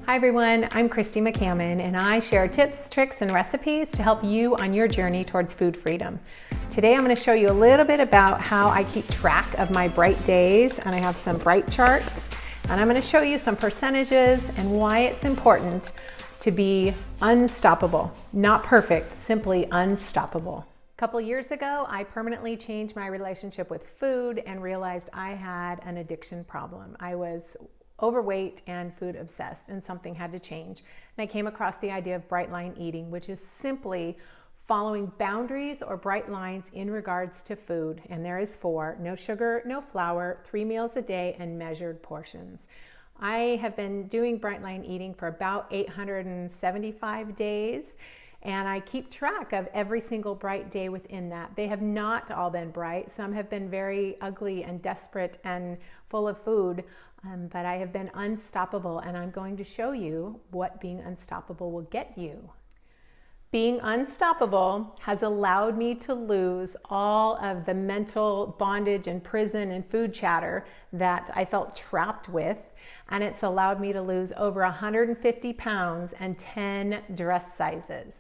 Hi everyone, I'm Christy McCammon and I share tips, tricks, and recipes to help you on your journey towards food freedom. Today I'm going to show you a little bit about how I keep track of my bright days, and I have some bright charts, and I'm going to show you some percentages and why it's important to be unstoppable. Not perfect, simply unstoppable. A couple years ago, I permanently changed my relationship with food and realized I had an addiction problem. I was overweight and food obsessed, and something had to change. And I came across the idea of bright line eating, which is simply following boundaries or bright lines in regards to food. And there is 4: no sugar, no flour, 3 meals a day, and measured portions. I have been doing bright line eating for about 875 days, and I keep track of every single bright day within that. They have not all been bright. Some have been very ugly and desperate and full of food, but I have been unstoppable, and I'm going to show you what being unstoppable will get you. Being unstoppable has allowed me to lose all of the mental bondage and prison and food chatter that I felt trapped with, and it's allowed me to lose over 150 pounds and 10 dress sizes.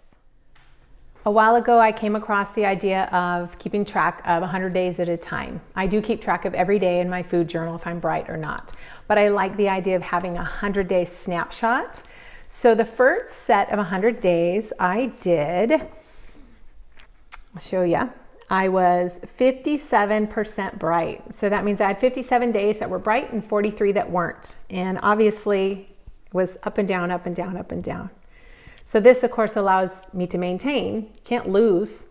A while ago, I came across the idea of keeping track of 100 days at a time. I do keep track of every day in my food journal if I'm bright or not, but I like the idea of having a 100-day snapshot. So the first set of 100 days I did, I'll show you, I was 57% bright. So that means I had 57 days that were bright and 43 that weren't. And obviously it was up and down, up and down, up and down. So this, of course, allows me to maintain. Can't lose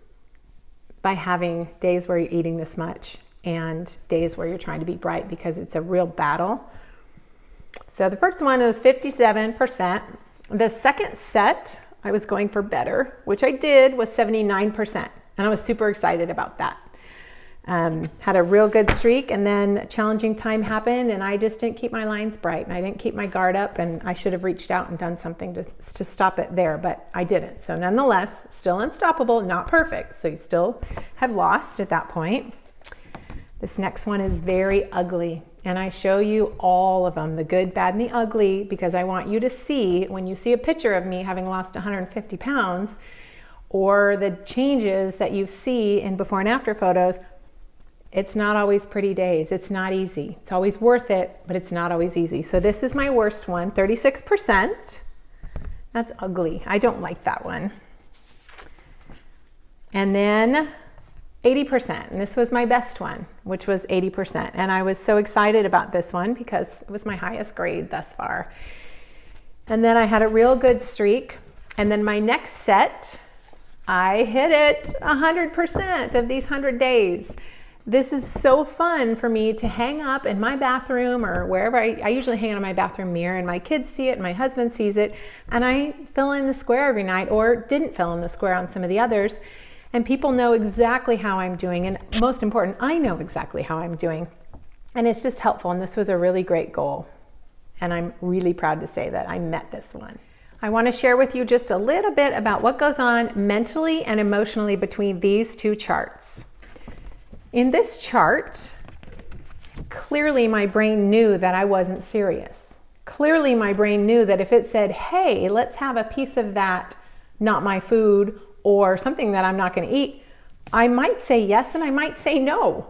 by having days where you're eating this much and days where you're trying to be bright, because it's a real battle. So the first one was 57%. The second set, I was going for better, which I did, was 79%. And I was super excited about that. Had a real good streak, and then a challenging time happened, and I just didn't keep my lines bright, and I didn't keep my guard up, and I should have reached out and done something to stop it there, but I didn't. So nonetheless, still unstoppable, not perfect. So you still have lost at that point. This next one is very ugly, and I show you all of them, the good, bad, and the ugly, because I want you to see, when you see a picture of me having lost 150 pounds, or the changes that you see in before and after photos, it's not always pretty days. It's not easy. It's always worth it, but it's not always easy. So this is my worst one, 36%. That's ugly. I don't like that one. And then 80%, and this was my best one, which was 80%. And I was so excited about this one because it was my highest grade thus far. And then I had a real good streak. And then my next set, I hit it 100% of these 100 days. This is so fun for me to hang up in my bathroom or wherever. I usually hang it on my bathroom mirror, and my kids see it and my husband sees it, and I fill in the square every night, or didn't fill in the square on some of the others, and people know exactly how I'm doing, and most important, I know exactly how I'm doing, and it's just helpful. And this was a really great goal, and I'm really proud to say that I met this one. I want to share with you just a little bit about what goes on mentally and emotionally between these two charts. In this chart, clearly my brain knew that I wasn't serious. Clearly my brain knew that if it said, hey, let's have a piece of that, not my food, or something that I'm not going to eat, I might say yes and I might say no.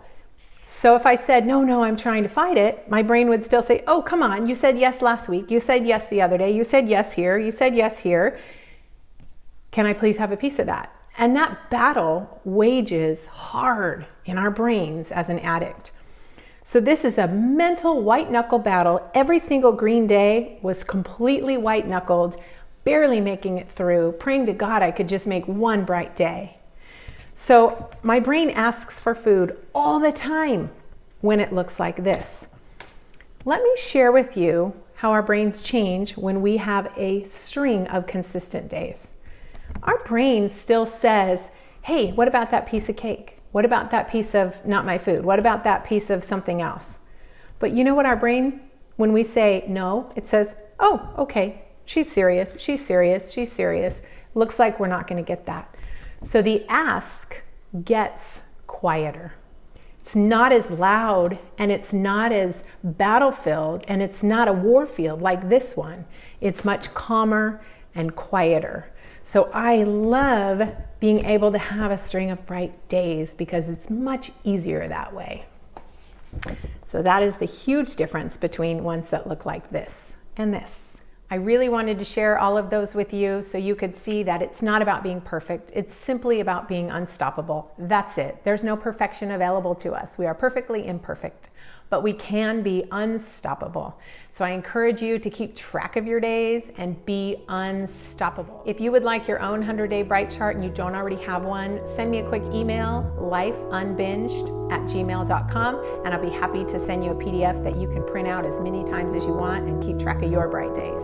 So if I said, no, I'm trying to fight it, my brain would still say, oh, come on, you said yes last week, you said yes the other day, you said yes here, you said yes here. Can I please have a piece of that? And that battle wages hard in our brains as an addict. So this is a mental white knuckle battle. Every single green day was completely white knuckled, barely making it through, praying to God I could just make one bright day. So my brain asks for food all the time when it looks like this. Let me share with you how our brains change when we have a string of consistent days. Our brain still says, hey, what about that piece of cake? What about that piece of not my food? What about that piece of something else? But you know what our brain, when we say no, it says, oh, okay, she's serious, she's serious, she's serious. Looks like we're not going to get that. So the ask gets quieter. It's not as loud, and it's not as battle-filled, and it's not a war field like this one. It's much calmer and quieter. So I love being able to have a string of bright days because it's much easier that way. So that is the huge difference between ones that look like this and this. I really wanted to share all of those with you so you could see that it's not about being perfect. It's simply about being unstoppable. That's it. There's no perfection available to us. We are perfectly imperfect, but we can be unstoppable. So I encourage you to keep track of your days and be unstoppable. If you would like your own 100-day bright chart and you don't already have one, send me a quick email, lifeunbinged@gmail.com, and I'll be happy to send you a PDF that you can print out as many times as you want and keep track of your bright days.